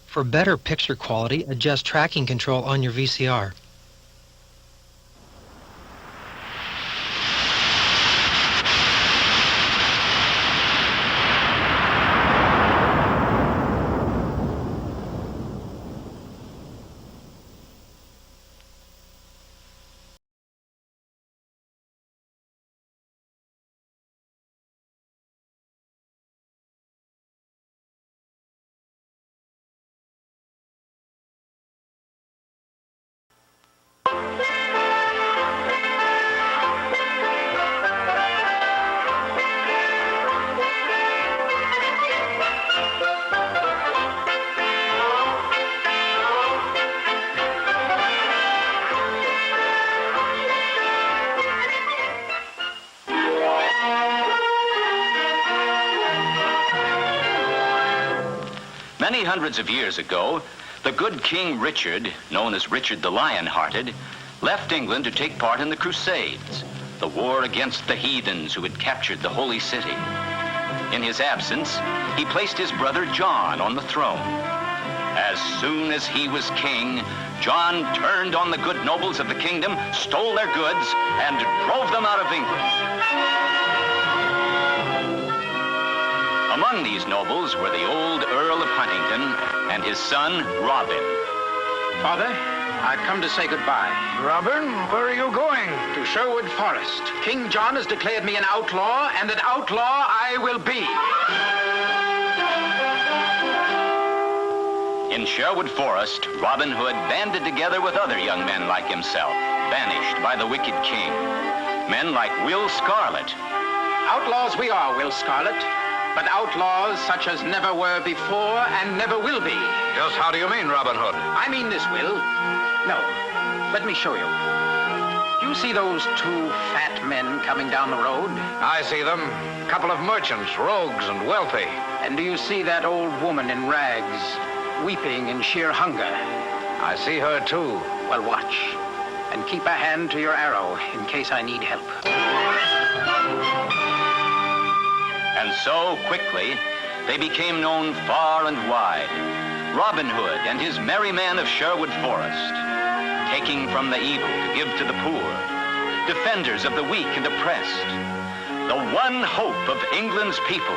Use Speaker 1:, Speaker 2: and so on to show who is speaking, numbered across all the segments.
Speaker 1: For better picture quality, adjust tracking control on your VCR.
Speaker 2: Many hundreds of years ago, the good King Richard, known as Richard the Lion-Hearted, left England to take part in the Crusades, the war against the heathens who had captured the Holy City. In his absence, he placed his brother John on the throne. As soon as he was king, John turned on the good nobles of the kingdom, stole their goods, and drove them out of England. Among these nobles were the old Earl of Huntingdon and his son, Robin.
Speaker 3: Father, I've come to say goodbye.
Speaker 4: Robin, where are you going?
Speaker 3: To Sherwood Forest. King John has declared me an outlaw, and an outlaw I will be.
Speaker 2: In Sherwood Forest, Robin Hood banded together with other young men like himself, banished by the wicked king. Men like Will Scarlet.
Speaker 3: Outlaws we are, Will Scarlet. But outlaws such as never were before and never will be.
Speaker 4: Just how do you mean, Robin Hood?
Speaker 3: I mean this, Will. No, let me show you. Do you see those two fat men coming down the road?
Speaker 4: I see them. A couple of merchants, rogues and wealthy.
Speaker 3: And do you see that old woman in rags, weeping in sheer hunger?
Speaker 4: I see her too.
Speaker 3: Well, watch. And keep a hand to your arrow in case I need help.
Speaker 2: And so, quickly, they became known far and wide. Robin Hood and his merry men of Sherwood Forest, taking from the evil to give to the poor, defenders of the weak and oppressed, the one hope of England's people.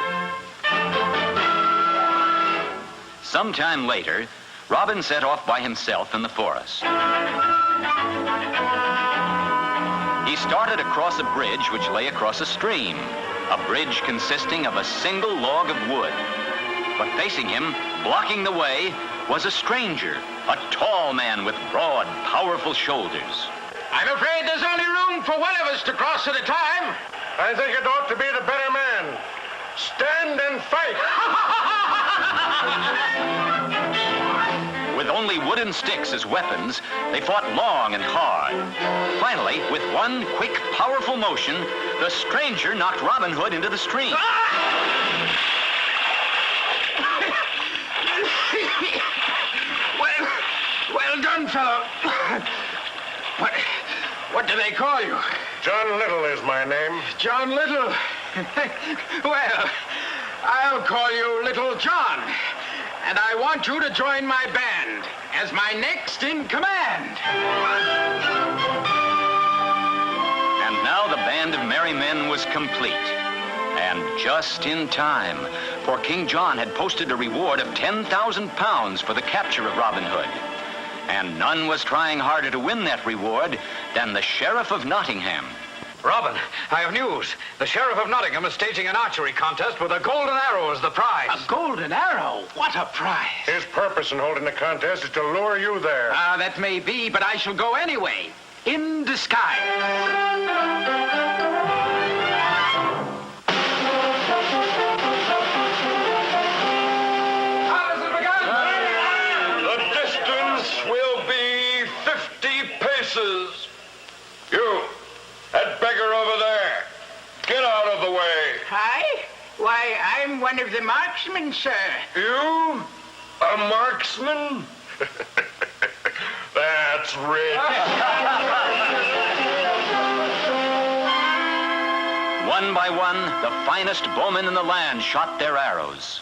Speaker 2: Sometime later, Robin set off by himself in the forest. He started across a bridge which lay across a stream. A bridge consisting of a single log of wood. But facing him, blocking the way, was a stranger, a tall man with broad, powerful shoulders.
Speaker 5: I'm afraid there's only room for one of us to cross at a time. I think it ought to be the better man. Stand and fight.
Speaker 2: With only wooden sticks as weapons, they fought long and hard. Finally, with one quick, powerful motion, the stranger knocked Robin Hood into the stream.
Speaker 5: Well done, fellow. What do they call you? John Little is my name. John Little? Well, I'll call you Little John. And I want you to join my band as my next in command.
Speaker 2: And now the band of merry men was complete. And just in time, for King John had posted a reward of 10,000 pounds for the capture of Robin Hood. And none was trying harder to win that reward than the Sheriff of Nottingham.
Speaker 4: Robin, I have news. The Sheriff of Nottingham is staging an archery contest with a golden arrow as the prize.
Speaker 3: A golden arrow? What a prize.
Speaker 5: His purpose in holding the contest is to lure you there.
Speaker 3: That may be, but I shall go anyway. In disguise.
Speaker 5: You, that beggar over there, get out of the way.
Speaker 6: I? Why, I'm one of the marksmen, sir.
Speaker 5: You? A marksman? That's rich.
Speaker 2: One by one, the finest bowmen in the land shot their arrows.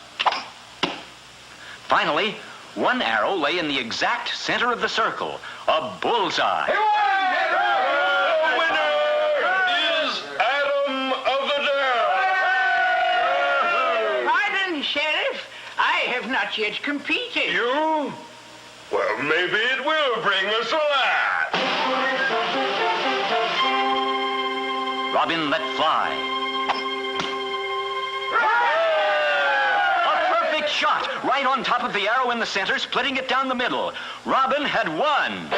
Speaker 2: Finally, One arrow lay in the exact center of the circle, a bullseye.
Speaker 5: The winner is Adam of the Dell.
Speaker 6: Pardon, Sheriff. I have not yet competed.
Speaker 5: You? Well, maybe it will bring us a laugh.
Speaker 2: Robin let fly. A perfect shot, right on top of the arrow in the center, splitting it down the middle. Robin had won.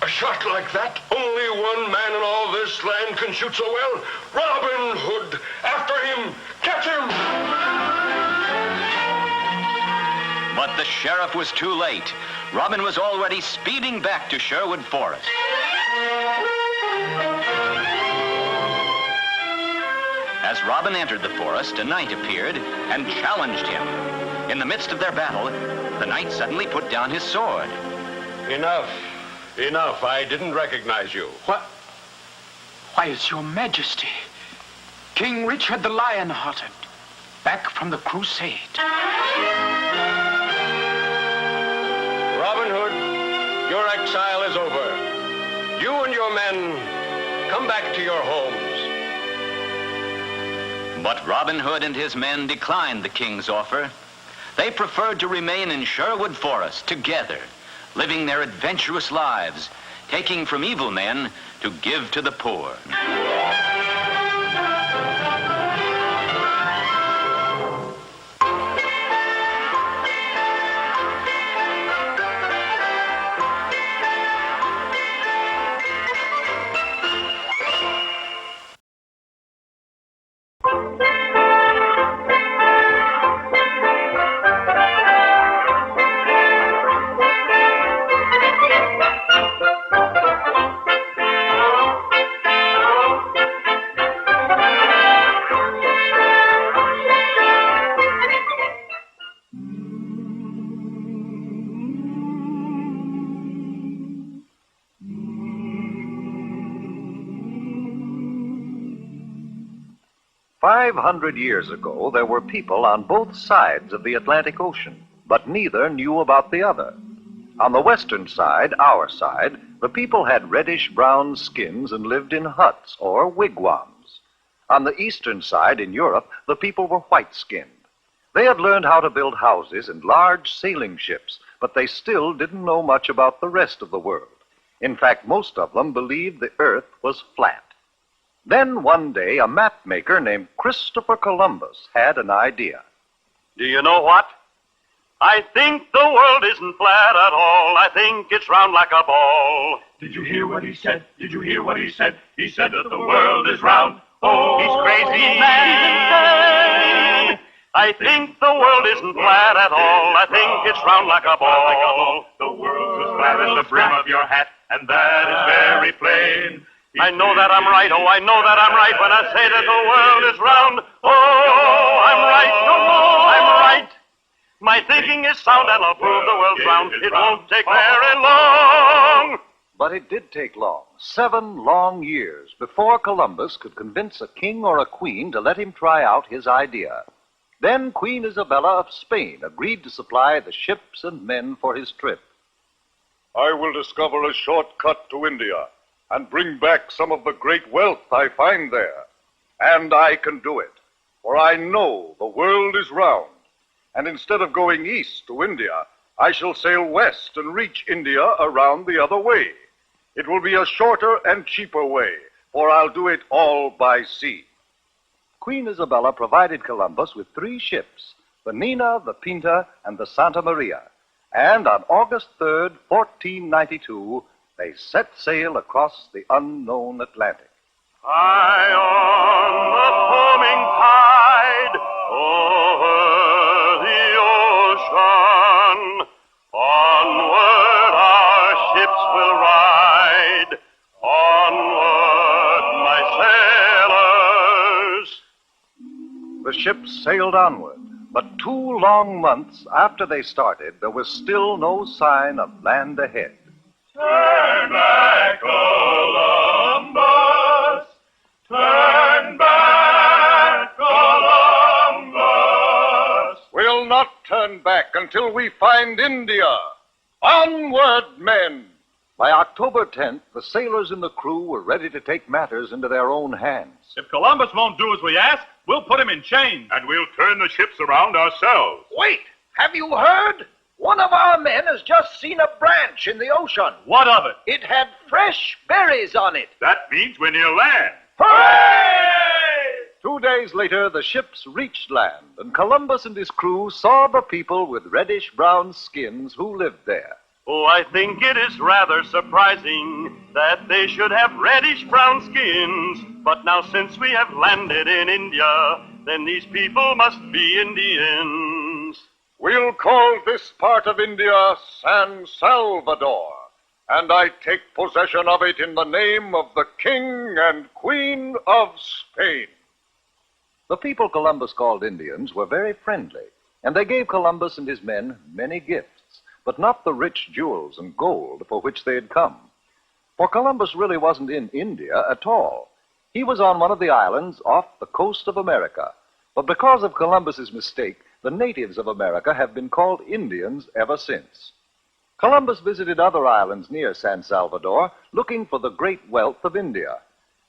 Speaker 5: A shot like that, only one man in all this land can shoot so well. Robin Hood, after him, catch him!
Speaker 2: But the sheriff was too late. Robin was already speeding back to Sherwood Forest. As Robin entered the forest, a knight appeared and challenged him. In the midst of their battle, the knight suddenly put down his sword.
Speaker 5: Enough. Enough. I didn't recognize you.
Speaker 3: What? Why, it's your majesty. King Richard the Lion-Hearted, back from the crusade.
Speaker 5: Robin Hood, your exile is over. You and your men, come back to your homes.
Speaker 2: But Robin Hood and his men declined the king's offer. They preferred to remain in Sherwood Forest together, living their adventurous lives, taking from evil men to give to the poor.
Speaker 7: 500 years ago, there were people on both sides of the Atlantic Ocean, but neither knew about the other. On the western side, our side, the people had reddish-brown skins and lived in huts or wigwams. On the eastern side, in Europe, the people were white-skinned. They had learned how to build houses and large sailing ships, but they still didn't know much about the rest of the world. In fact, most of them believed the earth was flat. Then one day, a map maker named Christopher Columbus had an idea.
Speaker 8: Do you know what? I think the world isn't flat at all. I think it's round like a ball.
Speaker 9: Did you hear what he said? Did you hear what he said? He said that the world is round. Oh,
Speaker 8: he's crazy, man. I think the world isn't flat at all. I think it's round like a ball.
Speaker 9: The world's as flat as the brim of your hat, and that is very plain.
Speaker 8: I know that I'm right, oh, I know that I'm right when I say that the world is round. Oh, I'm right, I'm right. My thinking is sound and I'll prove the world's round. It won't take very long.
Speaker 7: But it did take long, 7 long years, before Columbus could convince a king or a queen to let him try out his idea. Then Queen Isabella of Spain agreed to supply the ships and men for his trip.
Speaker 10: I will discover a shortcut to India and bring back some of the great wealth I find there. And I can do it, for I know the world is round. And instead of going east to India, I shall sail west and reach India around the other way. It will be a shorter and cheaper way, for I'll do it all by sea.
Speaker 7: Queen Isabella provided Columbus with 3 ships, the Nina, the Pinta, and the Santa Maria. And on August 3rd, 1492, they set sail across the unknown Atlantic.
Speaker 8: High on the foaming tide, over the ocean, onward our ships will ride, onward, my sailors.
Speaker 7: The ships sailed onward, but 2 long months after they started, there was still no sign of land ahead.
Speaker 9: Turn back, Columbus! Turn back, Columbus!
Speaker 10: turn back until we find India. Onward, men!
Speaker 7: By October 10th, the sailors and the crew were ready to take matters into their own hands.
Speaker 9: If Columbus won't do as we ask, we'll put him in chains.
Speaker 8: And we'll turn the ships around ourselves.
Speaker 5: Wait! Have you heard? One of our men has just seen a branch in the ocean.
Speaker 9: What of it?
Speaker 5: It had fresh berries on it.
Speaker 8: That means we're near land.
Speaker 5: Hooray!
Speaker 7: 2 days later, the ships reached land, and Columbus and his crew saw the people with reddish-brown skins who lived there.
Speaker 8: Oh, I think it is rather surprising that they should have reddish-brown skins. But now since we have landed in India, then these people must be Indians.
Speaker 10: We'll call this part of India San Salvador, and I take possession of it in the name of the King and Queen of Spain.
Speaker 7: The people Columbus called Indians were very friendly, and they gave Columbus and his men many gifts, but not the rich jewels and gold for which they had come. For Columbus really wasn't in India at all. He was on one of the islands off the coast of America. But because of Columbus's mistake, the natives of America have been called Indians ever since. Columbus visited other islands near San Salvador, looking for the great wealth of India.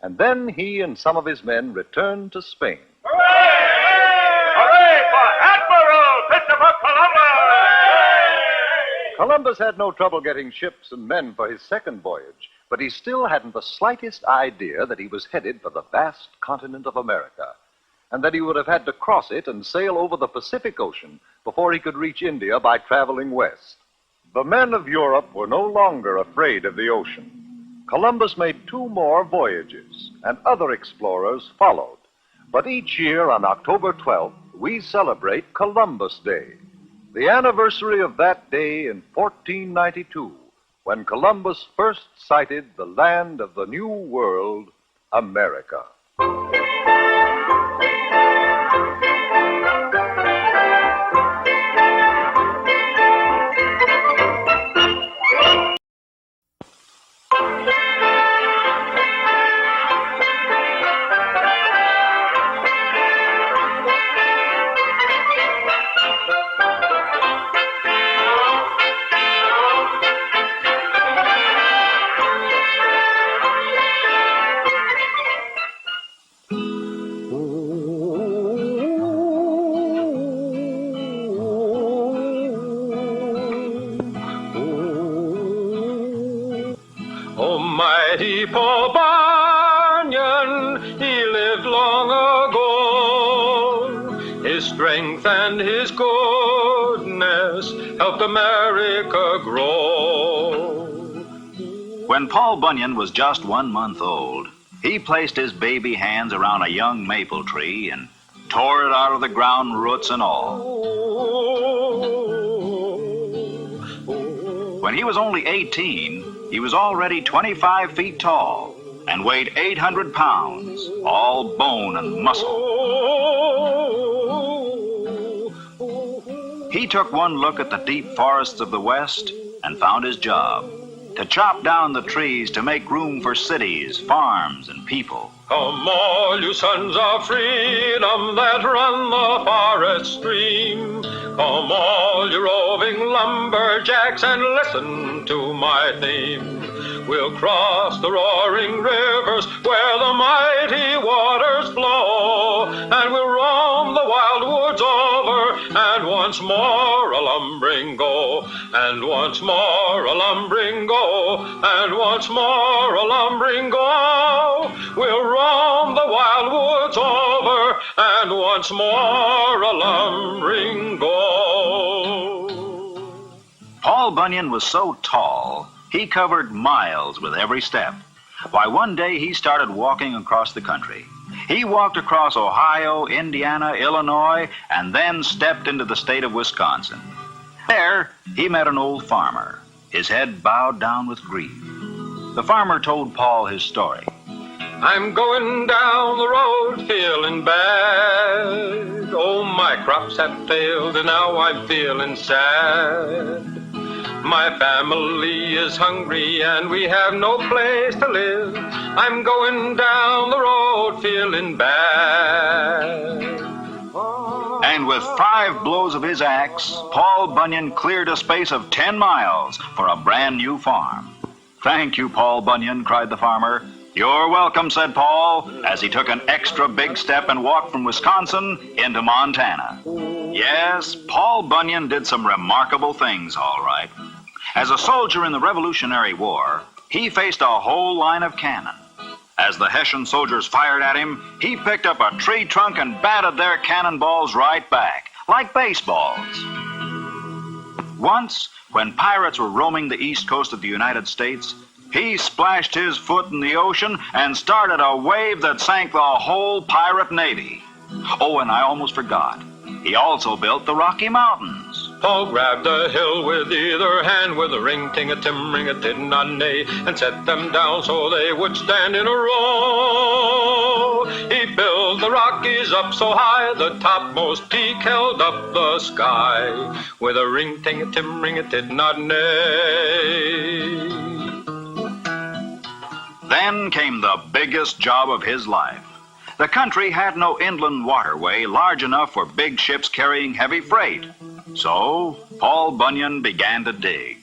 Speaker 7: And then he and some of his men returned to Spain.
Speaker 8: Hooray! Hooray for Admiral Christopher Columbus!
Speaker 7: Columbus had no trouble getting ships and men for his second voyage, but he still hadn't the slightest idea that he was headed for the vast continent of America, and that he would have had to cross it and sail over the Pacific Ocean before he could reach India by traveling west. The men of Europe were no longer afraid of the ocean. Columbus made 2 more voyages, and other explorers followed. But each year on October 12th, we celebrate Columbus Day, the anniversary of that day in 1492, when Columbus first sighted the land of the New World, America.
Speaker 5: Almighty Paul Bunyan, he lived long ago. His strength and his goodness helped America grow.
Speaker 2: When Paul Bunyan was just 1 month old, he placed his baby hands around a young maple tree and tore it out of the ground, roots and all. When he was only 18, he was already 25 feet tall and weighed 800 pounds, all bone and muscle. He took one look at the deep forests of the West and found his job: to chop down the trees to make room for cities, farms, and people.
Speaker 5: Come all you sons of freedom that run the forest stream. Come all you roving lumberjacks and listen to my theme. We'll cross the roaring rivers where the mighty waters flow, and we'll roam the wild woods over, and once more a lumbering go, and once more a lumbering go, and once more a lumbering go. We'll roam the wild woods over, and once more a lumbering go.
Speaker 2: Paul Bunyan was so tall, he covered miles with every step. Why, one day he started walking across the country. He walked across Ohio, Indiana, Illinois, and then stepped into the state of Wisconsin. There, he met an old farmer, his head bowed down with grief. The farmer told Paul his story.
Speaker 5: I'm going down the road feeling bad. Oh, my crops have failed and now I'm feeling sad. My family is hungry and we have no place to live. I'm going down the road feeling bad.
Speaker 11: And with 5 blows of his axe, Paul Bunyan cleared a space of 10 miles for a brand new farm. "Thank you, Paul Bunyan," cried the farmer. "You're welcome," said Paul, as he took an extra big step and walked from Wisconsin into Montana. Yes, Paul Bunyan did some remarkable things, all right. As a soldier in the Revolutionary War, he faced a whole line of cannon. As the Hessian soldiers fired at him, he picked up a tree trunk and batted their cannonballs right back, like baseballs. Once, when pirates were roaming the east coast of the United States, he splashed his foot in the ocean and started a wave that sank the whole pirate navy. Oh, and I almost forgot. He also built the Rocky Mountains.
Speaker 12: Paul grabbed a hill with either hand, with a ring-ting-a-tim-ring-a-tid-not-nay, and set them down so they would stand in a row. He built the Rockies up so high, the topmost peak held up the sky, with a ring-ting-a-tim-ring-a-tid-not-nay.
Speaker 11: Then came the biggest job of his life. The country had no inland waterway large enough for big ships carrying heavy freight. So, Paul Bunyan began to dig.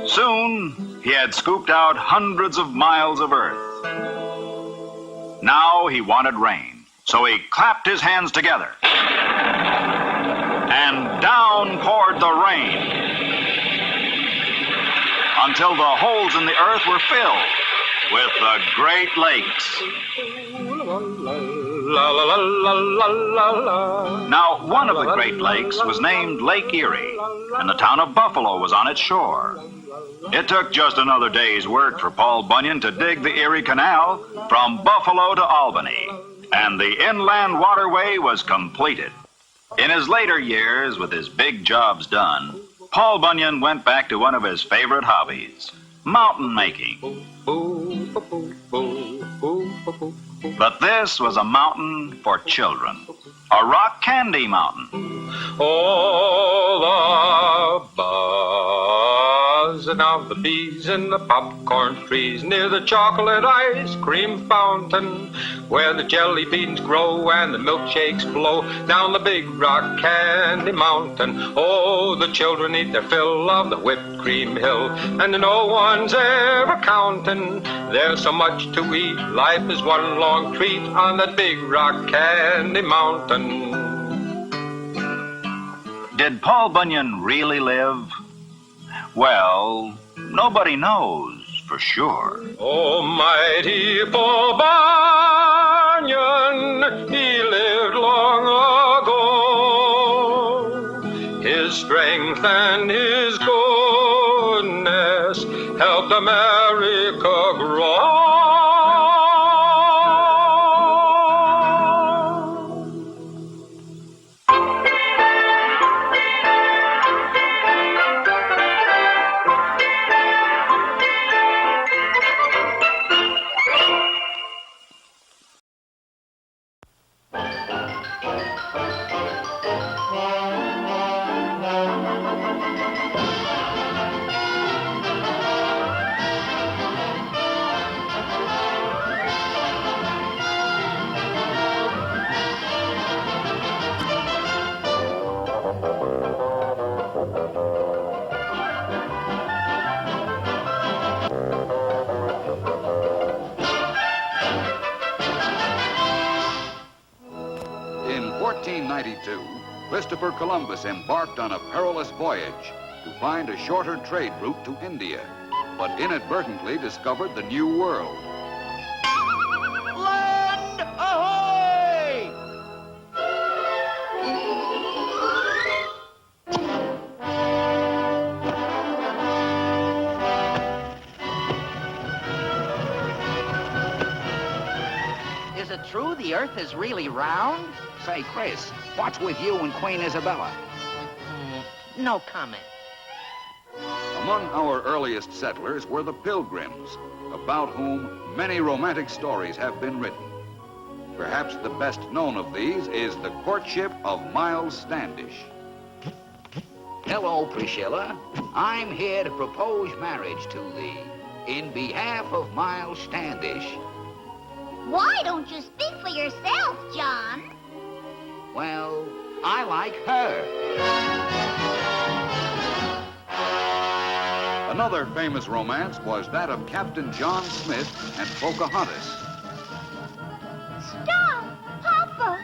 Speaker 11: Soon, he had scooped out hundreds of miles of earth. Now he wanted rain, so he clapped his hands together. And down poured the rain, until the holes in the earth were filled with the Great Lakes. Now, one of the Great Lakes was named Lake Erie, and the town of Buffalo was on its shore. It took just another day's work for Paul Bunyan to dig the Erie Canal from Buffalo to Albany, and the inland waterway was completed. In his later years, with his big jobs done, Paul Bunyan went back to one of his favorite hobbies, mountain making. But this was a mountain for children, a rock candy mountain.
Speaker 12: All the buzzing of the bees in the popcorn trees near the chocolate ice cream fountain, where the jelly beans grow and the milkshakes flow down the big rock candy mountain. Oh, the children eat their fill of the whipped cream hill, and no one's ever counting. There's so much to eat, life is one long treat on that big rock candy mountain.
Speaker 11: Did Paul Bunyan really live? Well, nobody knows for sure.
Speaker 12: Almighty Paul Bunyan, he lived long ago. His strength and his goodness helped America grow.
Speaker 13: In 1492, Christopher Columbus embarked on a perilous voyage to find a shorter trade route to India, but inadvertently discovered the New World.
Speaker 6: Land ahoy!
Speaker 14: Is it true the Earth is really round?
Speaker 3: Say, Chris, what's with you and Queen Isabella?
Speaker 14: No comment.
Speaker 13: Among our earliest settlers were the Pilgrims, about whom many romantic stories have been written. Perhaps the best known of these is the courtship of Miles Standish.
Speaker 3: Hello, Priscilla. I'm here to propose marriage to thee in behalf of Miles Standish.
Speaker 15: Why don't you speak for yourself, John?
Speaker 14: Well, I like her.
Speaker 13: Another famous romance was that of Captain John Smith and Pocahontas.
Speaker 16: Stop, Papa.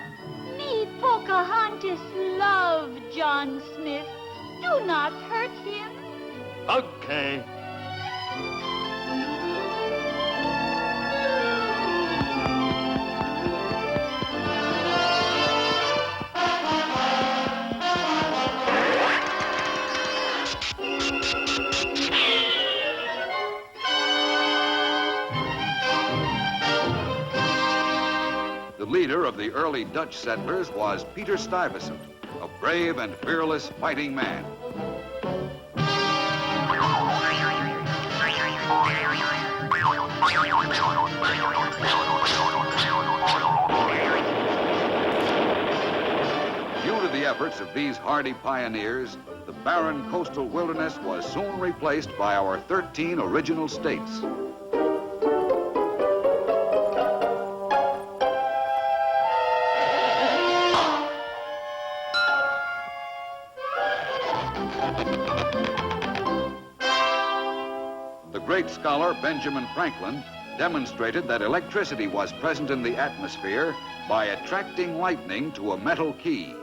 Speaker 16: Me, Pocahontas, love John Smith. Do not hurt him.
Speaker 8: Okay.
Speaker 13: The leader of the early Dutch settlers was Peter Stuyvesant, a brave and fearless fighting man. Due to the efforts of these hardy pioneers, the barren coastal wilderness was soon replaced by our 13 original states. The great scholar Benjamin Franklin demonstrated that electricity was present in the atmosphere by attracting lightning to a metal key.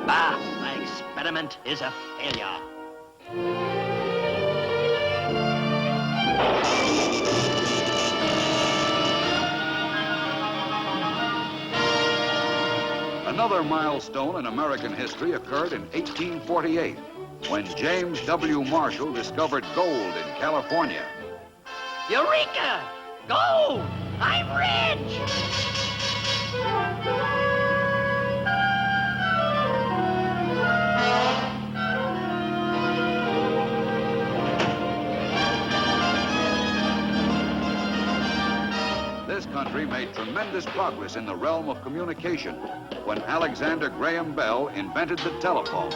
Speaker 14: Bah, my experiment is a failure.
Speaker 13: Another milestone in American history occurred in 1848, when James W. Marshall discovered gold in California.
Speaker 14: Eureka! Gold! I'm rich!
Speaker 13: This country made tremendous progress in the realm of communication when Alexander Graham Bell invented the telephone.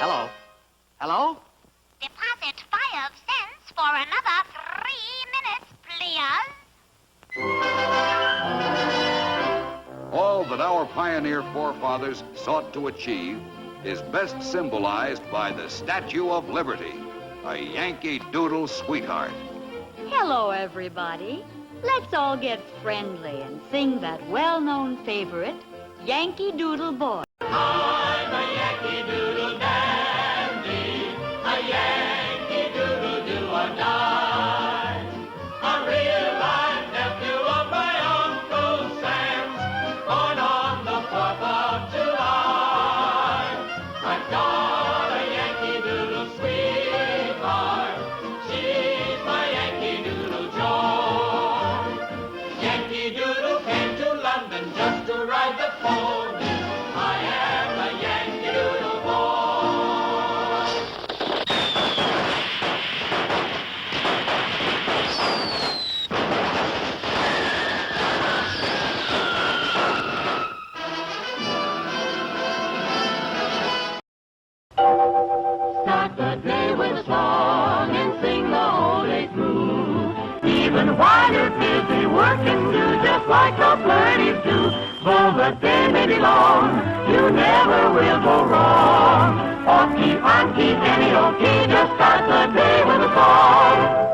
Speaker 14: Hello? Hello?
Speaker 15: Deposit 5 cents for another 3 minutes, please.
Speaker 13: All that our pioneer forefathers sought to achieve is best symbolized by the Statue of Liberty, a Yankee Doodle sweetheart.
Speaker 16: Hello, everybody. Let's all get friendly and sing that well-known favorite, Yankee Doodle Boy.
Speaker 9: I'm a Yankee Doodle dandy, a Yankee Doodle do or die. A real-life nephew of my Uncle Sam's, born on the 4th of July. I've got a Yankee Doodle sweetheart, she's my Yankee Doodle joy. Yankee Doodle came to London just to ride the pony. I am a Yankee Doodle boy. Start the day with a song and sing the whole day through. Even while you're busy working, do just like the birdies do. Though the day may be long, you never will go wrong. Off key, on key, any old key, just start the day with a song.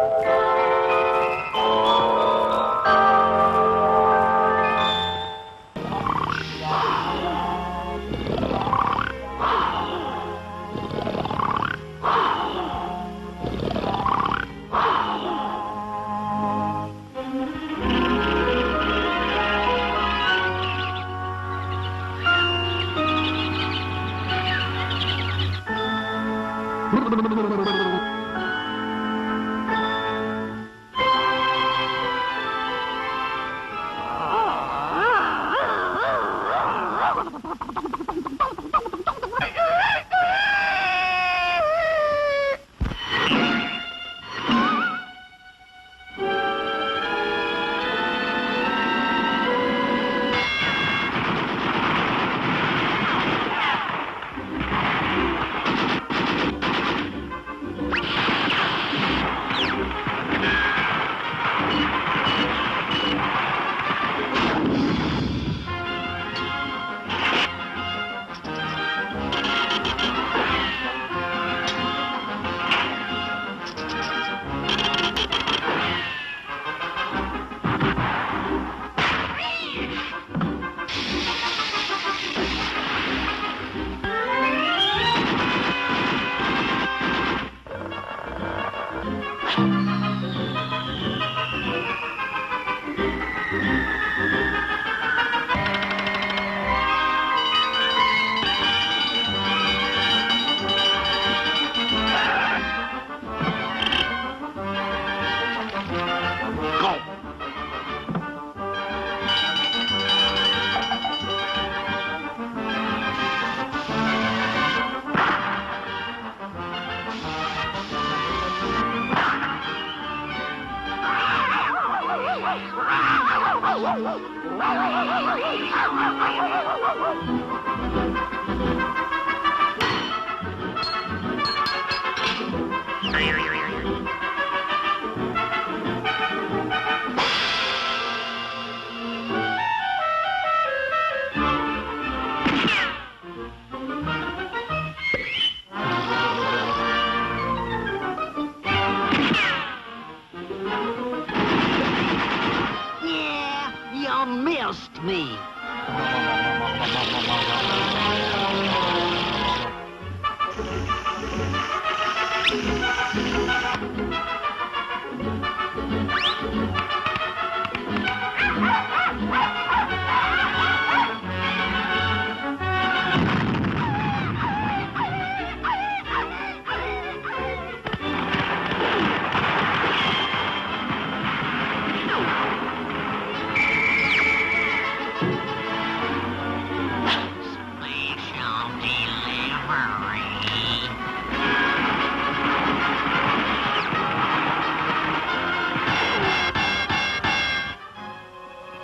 Speaker 6: You missed me.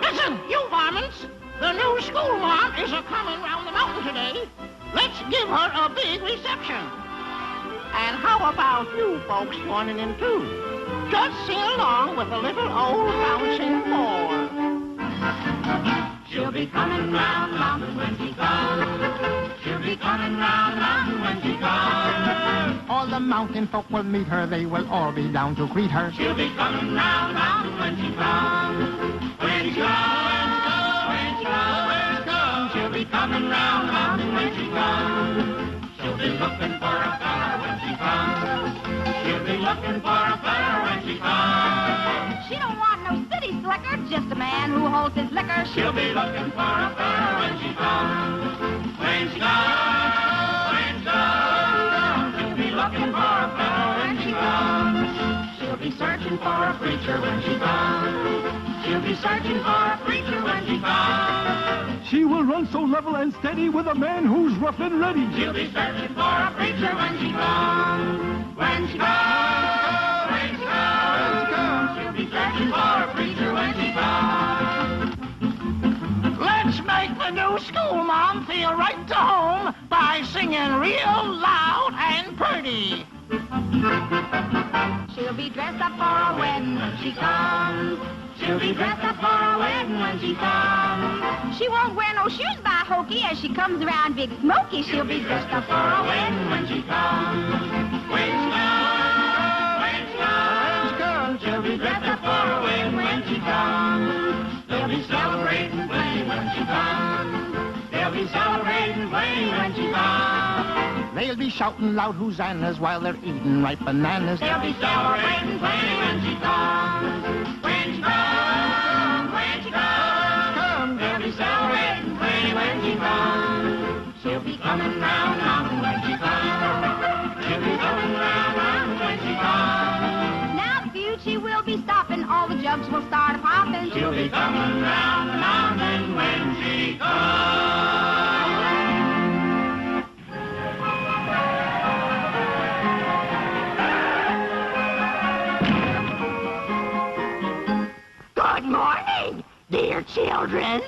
Speaker 17: Listen, you varmints! The new school mom is a-coming round the mountain today. Let's give her a big reception. And how about you folks joining in too? Just sing along with a little old bouncing ball.
Speaker 9: She'll be coming round the mountain when she comes. She'll be coming round the mountain when she comes.
Speaker 17: All the mountain folk will meet her. They will all be down to greet her.
Speaker 9: She'll be coming round the mountain when she comes. When she comes, when she comes, when she comes. She'll be coming round the mountain when she comes. She'll be looking for a fella when she comes. She'll be looking for a fella when she comes.
Speaker 15: She don't want no city slicker, just a man who holds his liquor.
Speaker 9: She'll be looking for a fella when she comes. When she comes, when she comes. She'll be looking for a fella when she comes. She'll be searching for a preacher when she comes. She'll be searching for a preacher when she comes.
Speaker 18: She will run so level and steady with a man who's rough and ready.
Speaker 9: She'll be searching for a preacher when she comes. When she comes, when she comes. She'll be searching for a preacher when she comes.
Speaker 17: Let's make the new school mom feel right to home by singing real loud and pretty.
Speaker 15: She'll be dressed up for a wedding when she comes.
Speaker 9: She'll be dressed up for a wedding when she comes.
Speaker 15: She won't wear no shoes by hokey as she comes around Big Smokey. She'll be dressed up for a wedding
Speaker 9: when she comes. When she comes, when she comes. She'll be dressed up for a wedding when she comes. They'll be celebrating plenty when she comes. They'll be celebrating plenty when she comes.
Speaker 17: They'll be shouting loud hosannas while they're eating ripe bananas.
Speaker 9: They'll be celebrating plenty when she comes. When she comes, when she comes. They'll be celebrating plenty when she comes. She'll be coming round the mountain when she comes. She'll be coming round the mountain when she comes.
Speaker 15: Now, Beauty will be stopping. All the jugs will start popping.
Speaker 9: She'll be coming round the mountain when she comes.
Speaker 6: Good morning, dear children.